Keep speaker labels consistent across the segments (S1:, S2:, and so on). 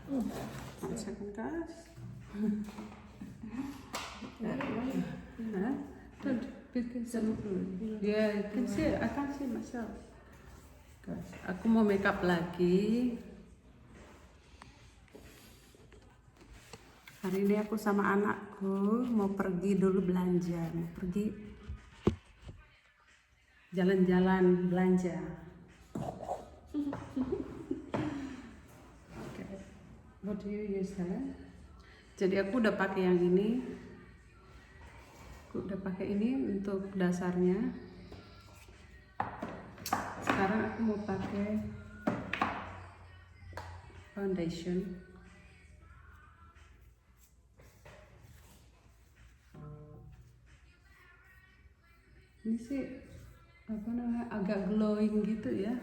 S1: One second, guys. Don't because yeah, you can see it. I can't see myself. Guys, aku mau makeup lagi. Hari ini aku sama anakku mau pergi dulu belanja, mau pergi jalan-jalan belanja. Okay. What do you use here? Jadi aku udah pakai yang ini. Aku udah pakai ini untuk dasarnya. Sekarang aku mau pakai foundation. Ini sih apa namanya, agak glowing gitu ya.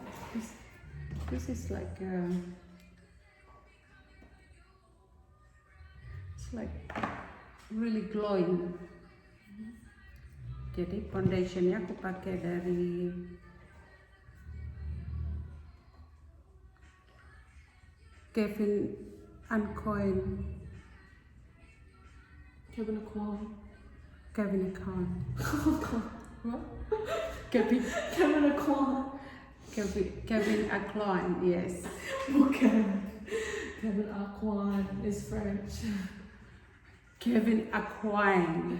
S1: This is like it's like really glowing. Jadi foundationnya aku pakai dari Kevin Aucoin.
S2: Kevin Aucoin.
S1: Kevin Aucoin.
S2: What?
S1: Kevin
S2: Aucoin.
S1: Kevin Aucoin, yes.
S2: Okay. Kevin Aucoin is French.
S1: Kevin Aucoin.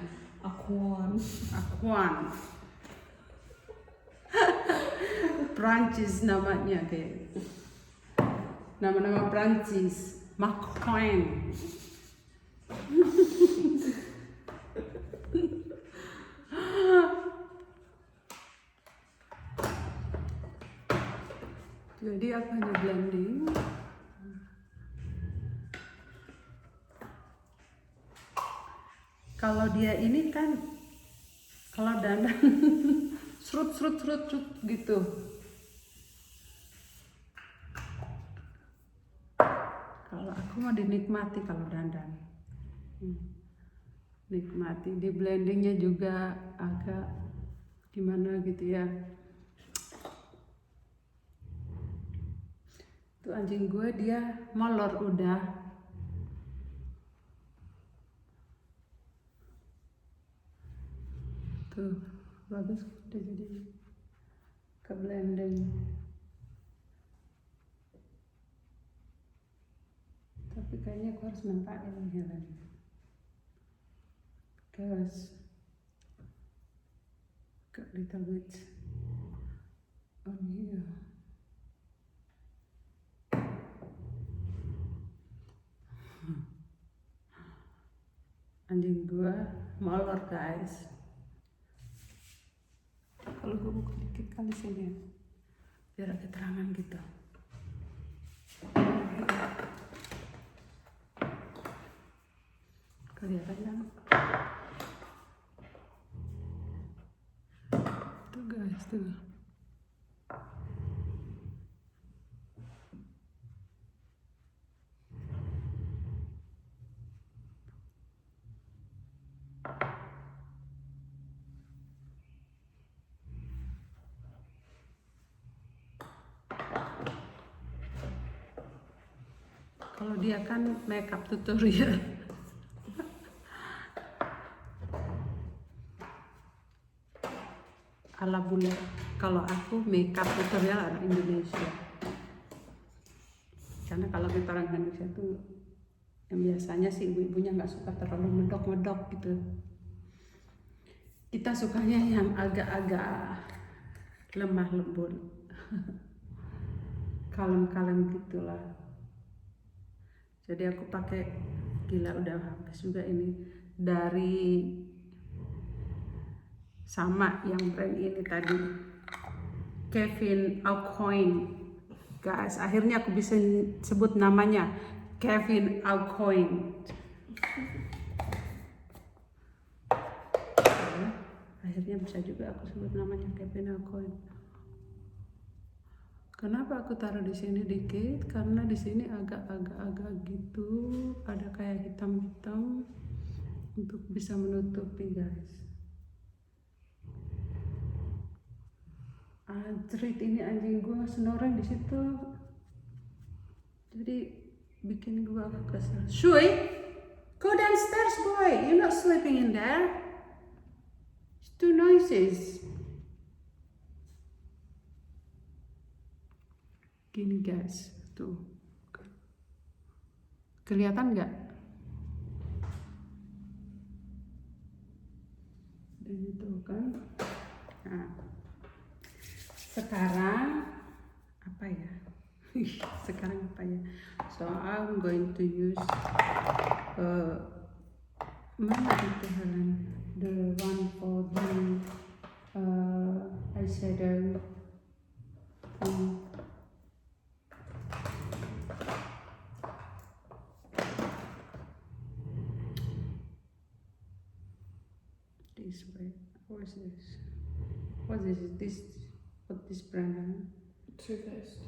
S2: Aucoin.
S1: Prancis namanya kayak. Nama-nama Prancis. Macron. Jadi aku hanya blending. Kalau dia ini kan, kalau dandan serut gitu. Kalau aku mau dinikmati kalau dandan. Nikmati, di blendingnya juga agak gimana gitu ya. Tuh anjing gue dia molor udah. Tuh bagus udah jadi ke blending. Tapi kayaknya aku harus nampakin Helen. Because got little bit on here. Anjing gua molor guys. Kalau gua buka dikit kali sini biar ada keterangan gitu. Kelihatan kan? Tuh guys tuh. Kalau dia kan makeup tutorial. Ala bule. Kalau aku makeup tutorial orang Indonesia. Karena kalau kita orang Indonesia tuh yang biasanya sih ibu-ibunya nggak suka terlalu medok-medok gitu. Kita sukanya yang agak-agak lemah lembut. Kalem-kalem gitulah. Jadi aku pakai, gila udah habis juga ini, dari sama yang brand ini tadi, Kevin Aucoin. Guys, akhirnya aku bisa sebut namanya Kevin Aucoin. Akhirnya bisa juga aku sebut namanya Kevin Aucoin. Kenapa aku taruh di sini dikit? Karena di sini agak gitu, ada kayak hitam-hitam untuk bisa menutupi guys. Anjrit, ini anjing gua snoreng di situ. Jadi bikin gue agak kesel. Shui, go downstairs boy, you're not sleeping in there. It's too noisy. Gini guys, tuh kelihatan nggak? Dan itu kan. Nah, sekarang apa ya? Sekarang apa ya? So I'm going to use mana itu Helen? The one for the eyeshadow. This way. What is this? What is this? What this brand?
S2: Too Faced.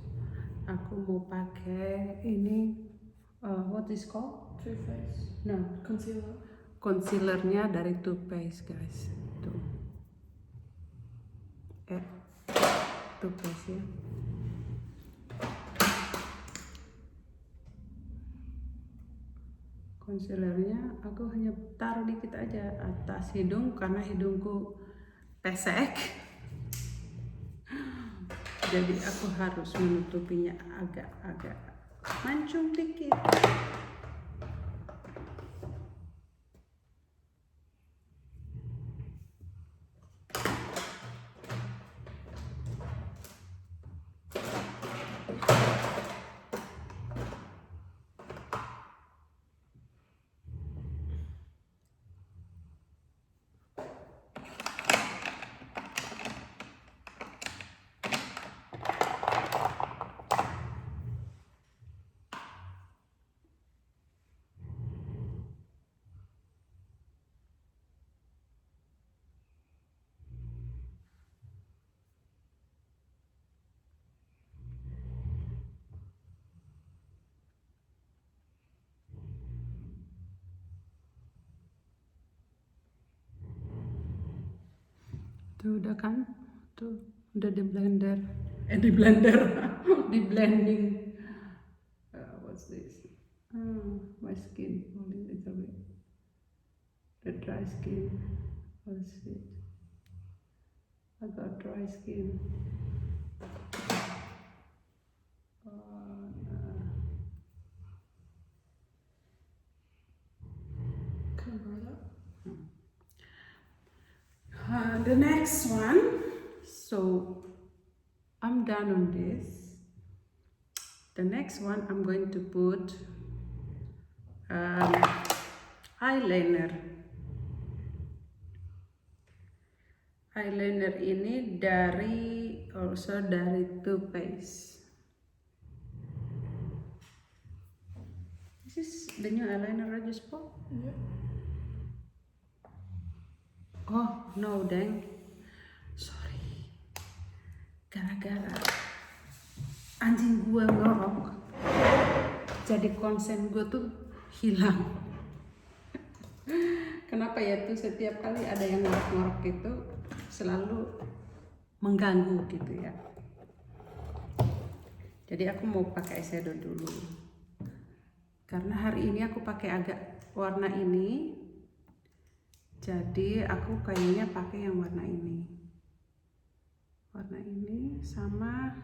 S1: Aku mau pakai ini. What is called?
S2: Too Faced.
S1: No,
S2: Concealer.
S1: concealernya dari Too Faced guys. Tuh. Too Faced ya. Concealernya aku hanya taruh dikit aja atas hidung karena hidungku pesek. Jadi aku harus menutupinya agak-agak mancung dikit. Tuh udah kan? Tuh udah di blender. Di blender. Di blending. What's this? My skin only a little bit. The dry skin. What's it? I got dry skin.
S2: Cover that.
S1: The next one, so I'm done on this. The next one I'm going to put eyeliner. Eyeliner ini dari Too Faced. This is the new eyeliner I just bought.
S2: Yeah.
S1: Oh no deng, sorry, gara-gara anjing gue ngorok, jadi konsen gue tuh hilang. Kenapa ya tuh setiap kali ada yang ngorok-ngorok itu selalu mengganggu gitu ya. Jadi aku mau pakai eyeshadow dulu, karena hari ini aku pakai agak warna ini. Jadi aku kayaknya pakai yang warna ini sama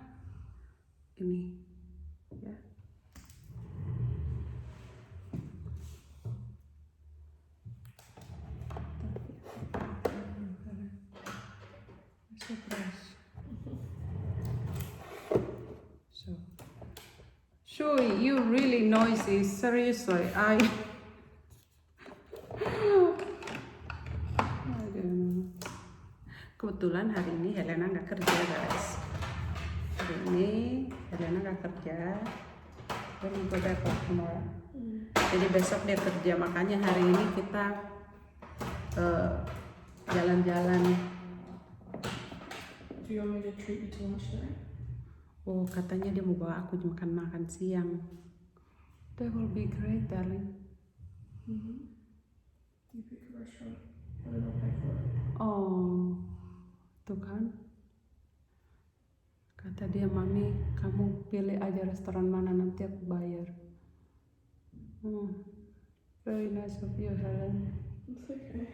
S1: ini ya. So Shui, you really noisy, seriously. Kebetulan hari ini Helena nggak kerja guys. Hari ini Helena nggak kerja. Then go back tomorrow. Jadi besok dia kerja, makanya hari ini kita jalan-jalan.
S2: Do you want me to treat you to lunch today?
S1: Oh, katanya dia mau bawa aku makan siang. That will be great, darling.
S2: You pick a restaurant. I don't know, pay for it.
S1: Oh, tuh kan. Kata dia, mami, kamu pilih aja restoran mana, nanti aku bayar. Very nice of you, Helen.
S2: It's okay.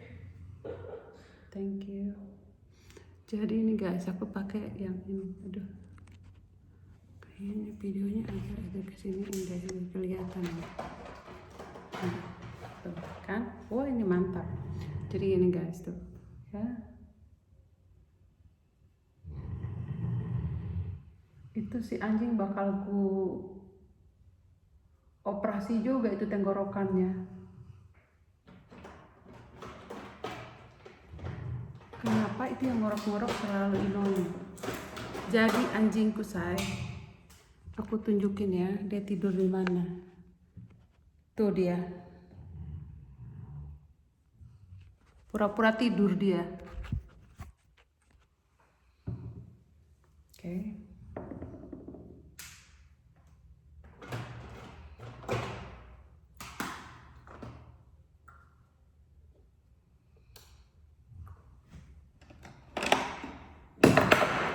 S1: Thank you. Jadi ini guys, aku pakai yang ini. Aduh, kayaknya videonya agak kesini indah juga kelihatan ya. Tuh kan, wah ini mantap. Jadi ini guys tuh, ya. Itu si anjing bakal ku operasi juga itu tenggorokannya. Kenapa itu yang ngorok-ngorok selalu Inoni? Jadi anjingku aku tunjukin ya, dia tidur di mana. Tuh dia. Pura-pura tidur dia. Oke.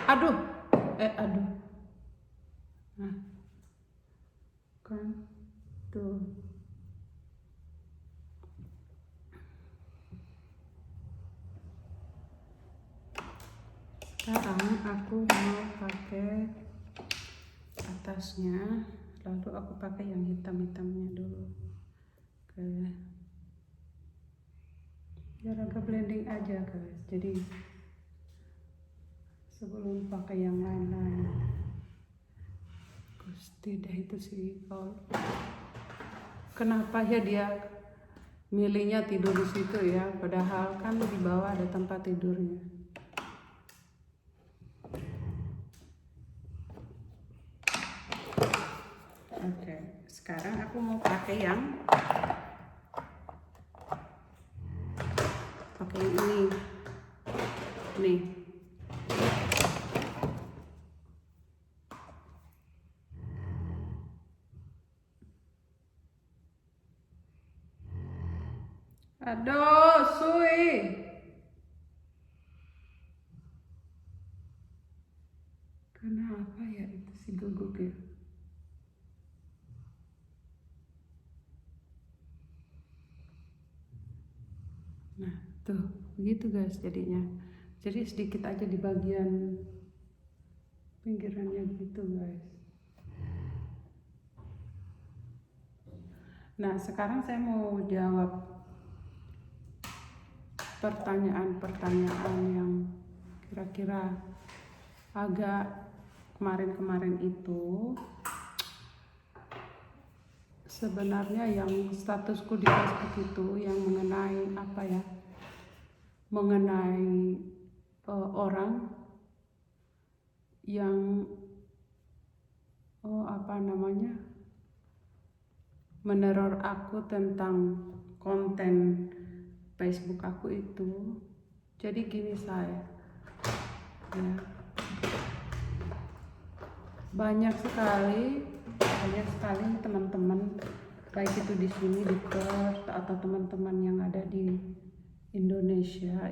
S1: Aduh. Nah. Kan tuh. Sekarang aku mau pakai atasnya, lalu aku pakai yang hitam-hitamnya dulu. Oke. Biar agak blending aja guys. Jadi sebelum pakai yang lain-lain. Gusti dah itu sih Paul. Kenapa ya dia milihnya tidur di situ ya, padahal kan di bawah ada tempat tidurnya. Oke, sekarang aku mau pakai yang ini. Nih. Aduh, Sui. Kenapa ya itu si guguk ya? Nah, tuh, begitu guys jadinya. Jadi sedikit aja di bagian pinggirannya gitu guys. Nah, sekarang saya mau jawab pertanyaan-pertanyaan yang kira-kira agak kemarin-kemarin itu. Sebenarnya yang statusku di Facebook itu yang mengenai apa ya? Mengenai orang yang meneror aku tentang konten Facebook aku itu. Jadi gini saya, ya, banyak sekali teman-teman, baik itu di sini di Perth atau teman-teman yang ada di Indonesia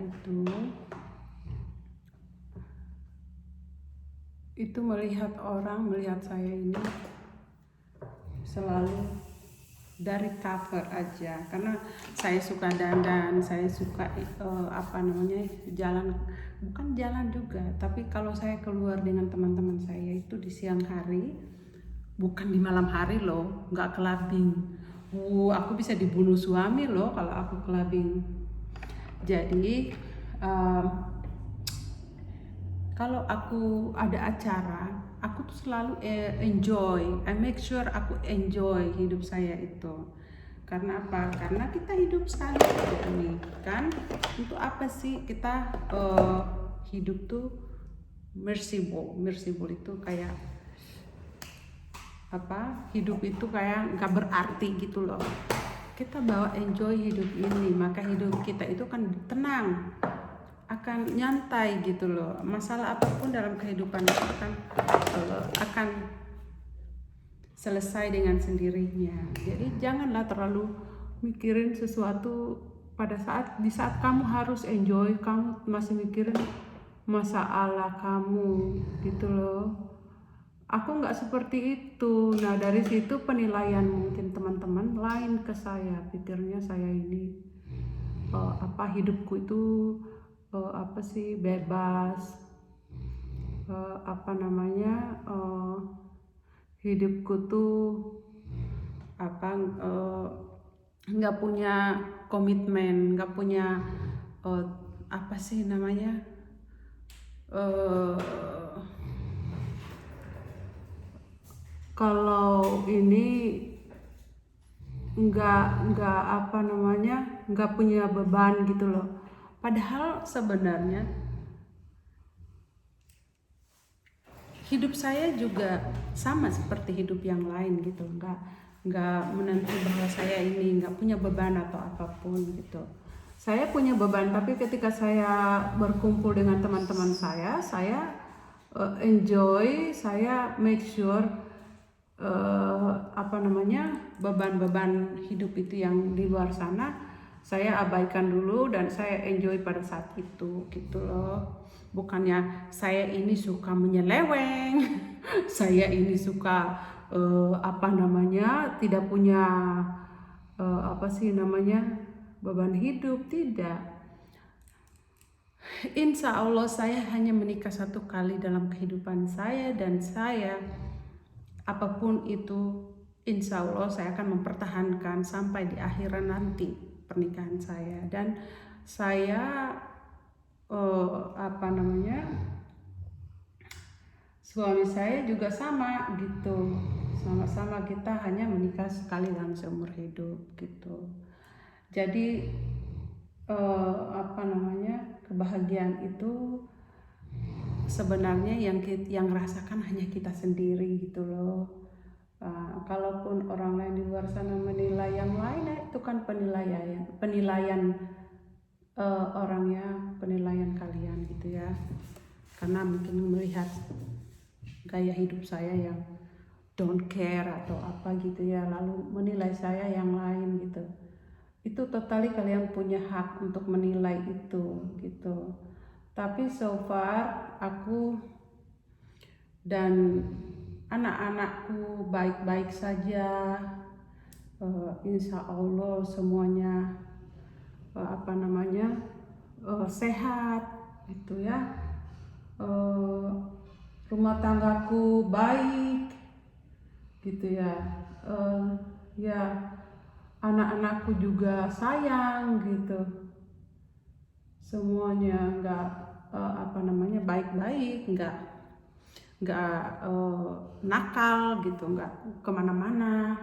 S1: itu melihat saya ini selalu dari cover aja, karena saya suka dandan, saya suka bukan jalan juga, tapi kalau saya keluar dengan teman-teman saya itu di siang hari, bukan di malam hari loh, nggak clubbing. Aku bisa dibunuh suami loh kalau aku clubbing. Jadi kalau aku ada acara, aku tuh selalu enjoy. I make sure aku enjoy hidup saya itu. Karena apa? Karena kita hidup sekali ini kan. Untuk apa sih kita hidup tuh merciful itu kayak apa? Hidup itu kayak nggak berarti gitu loh. Kita bawa enjoy hidup ini, maka hidup kita itu kan tenang, akan nyantai gitu loh. Masalah apapun dalam kehidupan itu akan selesai dengan sendirinya. Jadi janganlah terlalu mikirin sesuatu di saat kamu harus enjoy, kamu masih mikirin masalah kamu gitu loh. aku nggak seperti itu. Nah dari situ penilaian mungkin teman-teman lain ke saya, pikirnya saya ini hidupku itu apa sih, bebas, hidupku tuh apa, nggak punya komitmen, nggak punya apa sih namanya, kalau ini nggak punya beban gitu loh. Padahal sebenarnya hidup saya juga sama seperti hidup yang lain gitu, nggak menentu bahwa saya ini nggak punya beban atau apapun gitu. Saya punya beban, tapi ketika saya berkumpul dengan teman-teman saya enjoy, saya make sure beban-beban hidup itu yang di luar sana saya abaikan dulu dan saya enjoy pada saat itu gitu loh. Bukannya saya ini suka menyeleweng, saya ini suka tidak punya beban hidup, tidak. Insya Allah saya hanya menikah 1 kali dalam kehidupan saya, dan saya apapun itu insya Allah saya akan mempertahankan sampai di akhiran nanti pernikahan saya. Dan saya suami saya juga sama gitu, sama-sama kita hanya menikah sekali dalam seumur hidup gitu. Jadi kebahagiaan itu sebenarnya yang rasakan hanya kita sendiri gitu loh. Kalaupun orang lain di luar sana menilai yang lain, itu kan penilaian orangnya, penilaian kalian gitu ya. Karena mungkin melihat gaya hidup saya yang don't care atau apa gitu ya, lalu menilai saya yang lain gitu. Itu totally kalian punya hak untuk menilai itu gitu. Tapi so far aku dan anak-anakku baik-baik saja, insya Allah semuanya sehat gitu ya. Rumah tanggaku baik gitu ya. Anak-anakku juga sayang gitu, semuanya baik-baik, nggak nakal gitu, nggak kemana-mana.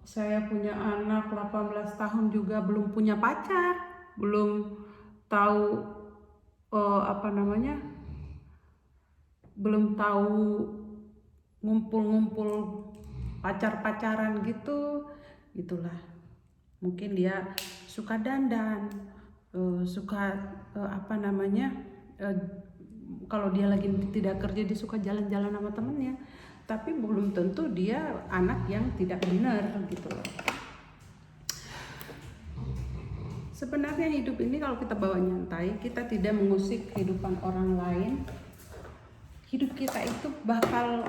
S1: Saya punya anak 18 tahun juga belum punya pacar, belum tahu belum tahu ngumpul-ngumpul pacar-pacaran gitu, gitulah. Mungkin dia suka dandan, suka kalau dia lagi tidak kerja dia suka jalan-jalan sama temennya, tapi belum tentu dia anak yang tidak benar gitu loh. Sebenarnya hidup ini kalau kita bawa nyantai, kita tidak mengusik kehidupan orang lain, hidup kita itu bakal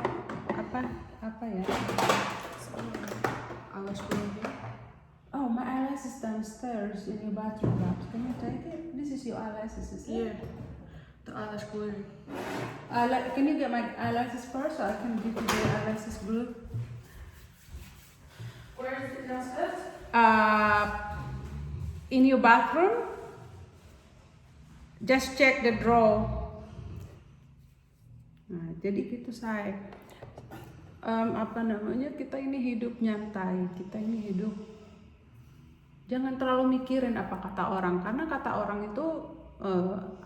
S1: Oh, my eyelash is downstairs in your bathroom box. Can you take it? This is your eyelashes, is it?
S2: Yeah. The eyelash glue.
S1: Can you get my eyelashes first, so I can give you the eyelashes glue?
S2: Where is it downstairs?
S1: In your bathroom. Just check the drawer. Nah, jadi gitu saya. Kita ini hidup nyantai, kita ini hidup. Jangan terlalu mikirin apa kata orang, karena kata orang itu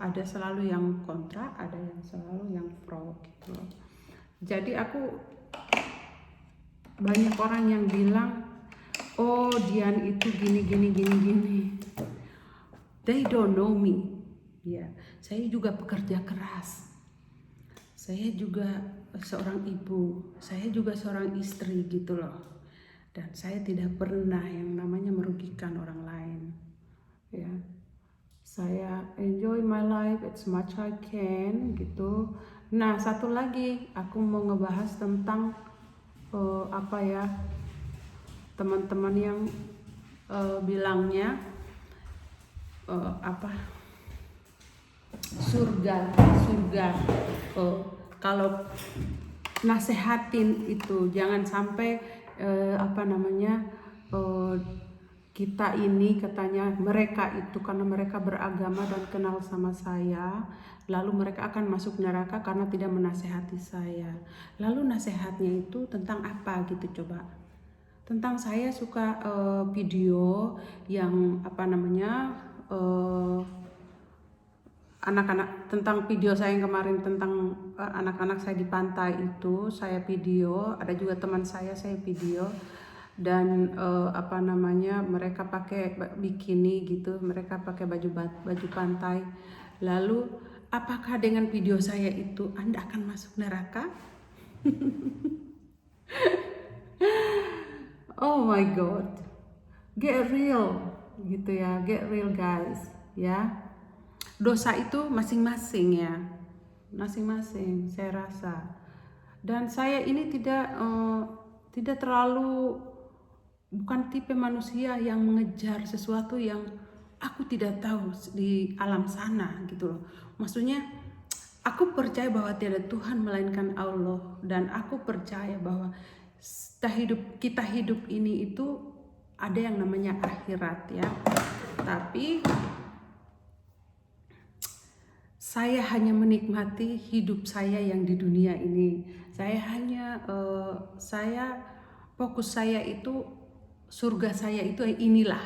S1: ada selalu yang kontra, ada yang selalu yang pro gitu. Jadi banyak orang yang bilang, oh Dian itu gini. They don't know me. Ya, saya juga pekerja keras. Saya juga seorang ibu, saya juga seorang istri gitu loh. Dan saya tidak pernah yang namanya merugikan orang lain. Ya. Saya enjoy my life as much I can gitu. Nah, satu lagi aku mau ngebahas tentang apa ya, teman-teman yang bilangnya apa, surga. Eh, Kalau nasehatin itu jangan sampai apa namanya, eh, kita ini katanya mereka itu karena mereka beragama dan kenal sama saya, lalu mereka akan masuk neraka karena tidak menasehati saya. Lalu nasihatnya itu tentang apa gitu coba? Tentang saya suka video yang apa namanya, anak-anak, tentang video saya yang kemarin tentang anak-anak saya di pantai itu saya video, ada juga teman saya video, dan apa namanya, mereka pakai bikini gitu, mereka pakai baju pantai. Lalu apakah dengan video saya itu Anda akan masuk neraka? Oh my god, get real gitu ya, get real guys ya. Dosa itu masing-masing ya, masing-masing saya rasa. Dan saya ini tidak terlalu, bukan tipe manusia yang mengejar sesuatu yang aku tidak tahu di alam sana gitu loh. Maksudnya aku percaya bahwa tiada Tuhan melainkan Allah, dan aku percaya bahwa kita hidup ini itu ada yang namanya akhirat ya. Tapi saya hanya menikmati hidup saya yang di dunia ini. Saya fokus saya itu, surga saya itu inilah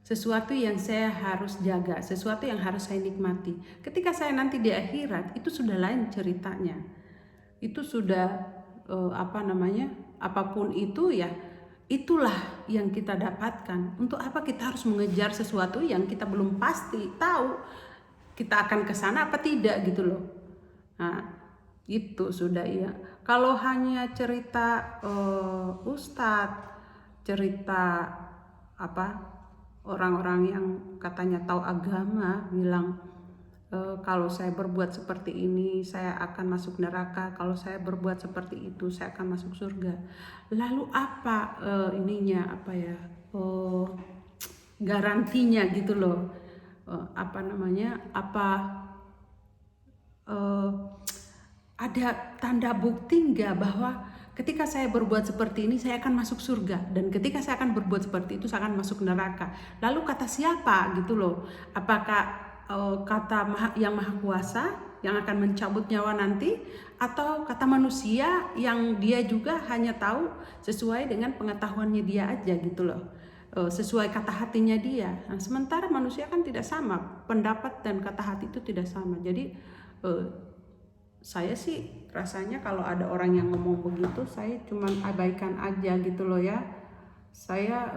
S1: sesuatu yang saya harus jaga, sesuatu yang harus saya nikmati. Ketika saya nanti di akhirat itu sudah lain ceritanya. Itu sudah apa namanya, apapun itu ya, itulah yang kita dapatkan. Untuk apa kita harus mengejar sesuatu yang kita belum pasti tahu kita akan ke sana apa tidak gitu loh. Nah, itu sudah ya. Kalau hanya cerita ustadz, cerita apa, orang-orang yang katanya tahu agama bilang kalau saya berbuat seperti ini saya akan masuk neraka, kalau saya berbuat seperti itu saya akan masuk surga. Lalu apa ininya, apa ya, garantinya gitu loh. Apa namanya, ada tanda bukti nggak bahwa ketika saya berbuat seperti ini saya akan masuk surga, dan ketika saya akan berbuat seperti itu saya akan masuk neraka? Lalu kata siapa gitu loh? Apakah kata yang maha kuasa yang akan mencabut nyawa nanti, atau kata manusia yang dia juga hanya tahu sesuai dengan pengetahuannya dia aja gitu loh, sesuai kata hatinya dia. Nah, sementara manusia kan tidak sama, pendapat dan kata hati itu tidak sama. Jadi saya sih rasanya kalau ada orang yang ngomong begitu saya cuman abaikan aja gitu loh ya. Saya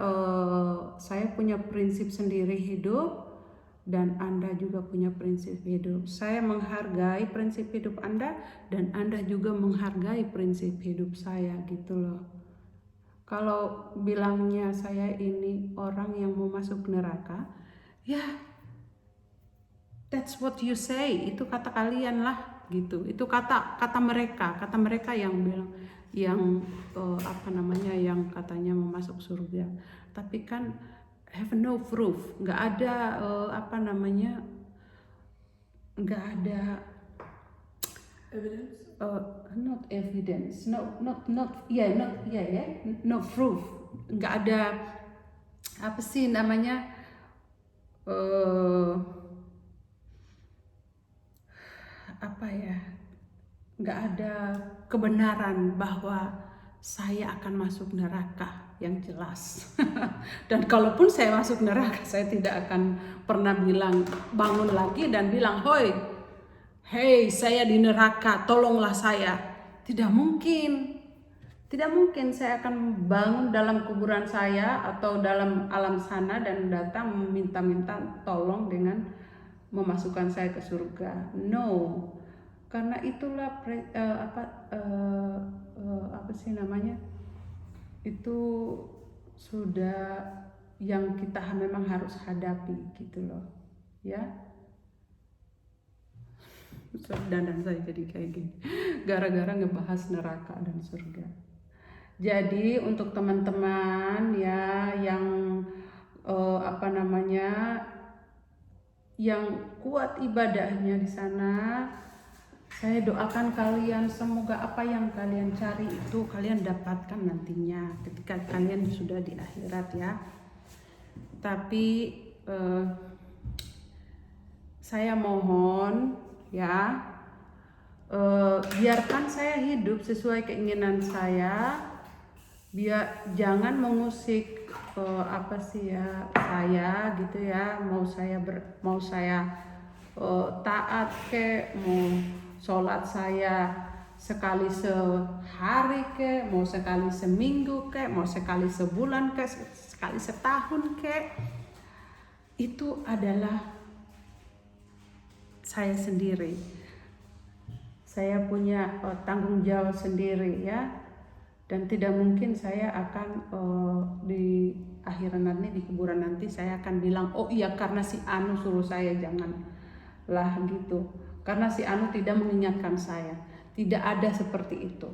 S1: punya prinsip sendiri hidup, dan Anda juga punya prinsip hidup. Saya menghargai prinsip hidup Anda, dan Anda juga menghargai prinsip hidup saya gitu loh. Kalau bilangnya saya ini orang yang mau masuk neraka, ya that's what you say, itu kata kalian lah gitu. Itu kata mereka yang bilang, yang apa namanya, yang katanya mau masuk surga. Tapi kan have no proof, nggak ada apa namanya, nggak ada
S2: Evidence?
S1: not evidence, no proof, nggak ada apa sih namanya, apa ya, nggak ada kebenaran bahwa saya akan masuk neraka yang jelas. Dan kalaupun saya masuk neraka, saya tidak akan pernah bilang, bangun lagi dan bilang, hei saya di neraka, tolonglah saya. Tidak mungkin. Tidak mungkin saya akan bangun dalam kuburan saya atau dalam alam sana dan datang meminta-minta tolong dengan memasukkan saya ke surga. No. Karena itulah apa sih namanya? Itu sudah yang kita memang harus hadapi gitu loh. Ya. dandan saya jadi kayak gini gara-gara ngebahas neraka dan surga. Jadi untuk teman-teman ya yang apa namanya yang kuat ibadahnya di sana, saya doakan kalian semoga apa yang kalian cari itu kalian dapatkan nantinya ketika kalian sudah di akhirat ya. Tapi saya mohon ya, biarkan saya hidup sesuai keinginan saya, biar jangan mengusik apa sih ya saya gitu ya, mau saya taat ke, mau sholat saya sekali sehari ke, mau sekali seminggu ke, mau sekali sebulan ke, sekali setahun ke, itu adalah saya sendiri. Saya punya tanggung jawab sendiri ya, dan tidak mungkin saya akan di akhirat nanti, di kuburan nanti saya akan bilang oh iya karena si Anu suruh saya, janganlah gitu, karena si Anu tidak mengingatkan saya. Tidak ada seperti itu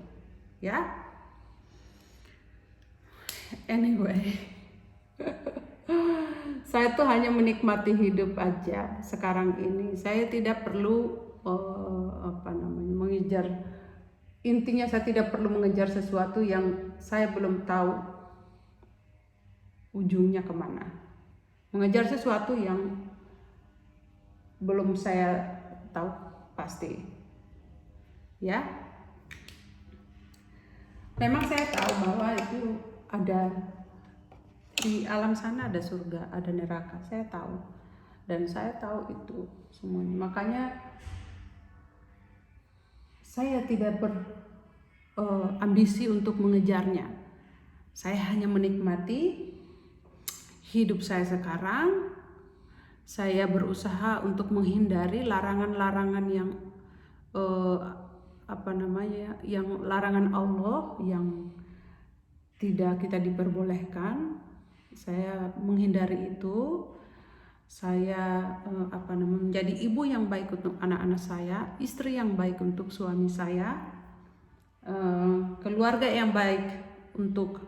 S1: ya. Anyway, saya tuh hanya menikmati hidup aja sekarang ini. Saya tidak perlu mengejar. Intinya saya tidak perlu mengejar sesuatu yang saya belum tahu ujungnya kemana. Mengejar sesuatu yang belum saya tahu pasti. Ya. Memang saya tahu bahwa itu ada di alam sana, ada surga, ada neraka. Saya tahu. Dan saya tahu itu semuanya. Makanya saya tidak berambisi untuk mengejarnya. Saya hanya menikmati hidup saya sekarang. Saya berusaha untuk menghindari larangan-larangan yang yang larangan Allah yang tidak kita diperbolehkan. Saya menghindari itu. Saya menjadi ibu yang baik untuk anak-anak saya, istri yang baik untuk suami saya, keluarga yang baik untuk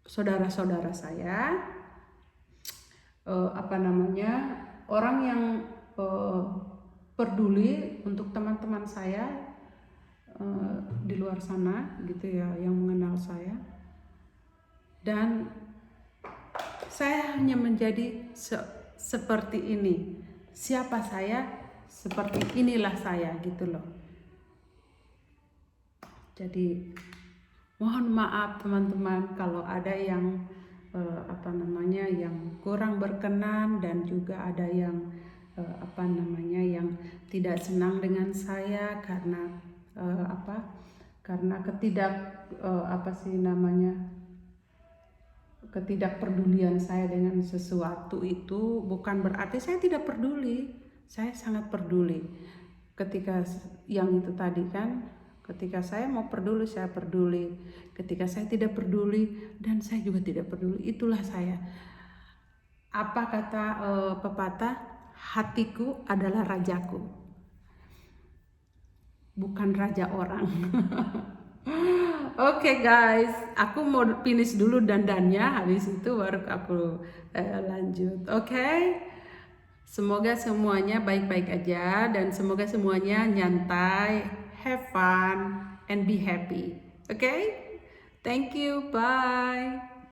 S1: saudara-saudara saya, orang yang peduli untuk teman-teman saya di luar sana gitu ya, yang mengenal saya. Dan saya hanya menjadi seperti ini. Siapa saya, seperti inilah saya gitu loh. Jadi mohon maaf teman-teman kalau ada yang yang kurang berkenan, dan juga ada yang yang tidak senang dengan saya karena ketidakpedulian saya dengan sesuatu. Itu bukan berarti saya tidak peduli. Saya sangat peduli. Ketika yang itu tadi kan, ketika saya mau peduli, saya peduli. Ketika saya tidak peduli, dan saya juga tidak peduli. Itulah saya. Apa kata pepatah? Hatiku adalah rajaku, bukan raja orang. Oke guys, aku mau finish dulu dandannya, habis itu baru aku lanjut. Oke? Semoga semuanya baik-baik aja, dan semoga semuanya nyantai, have fun, and be happy. Oke? Thank you, bye.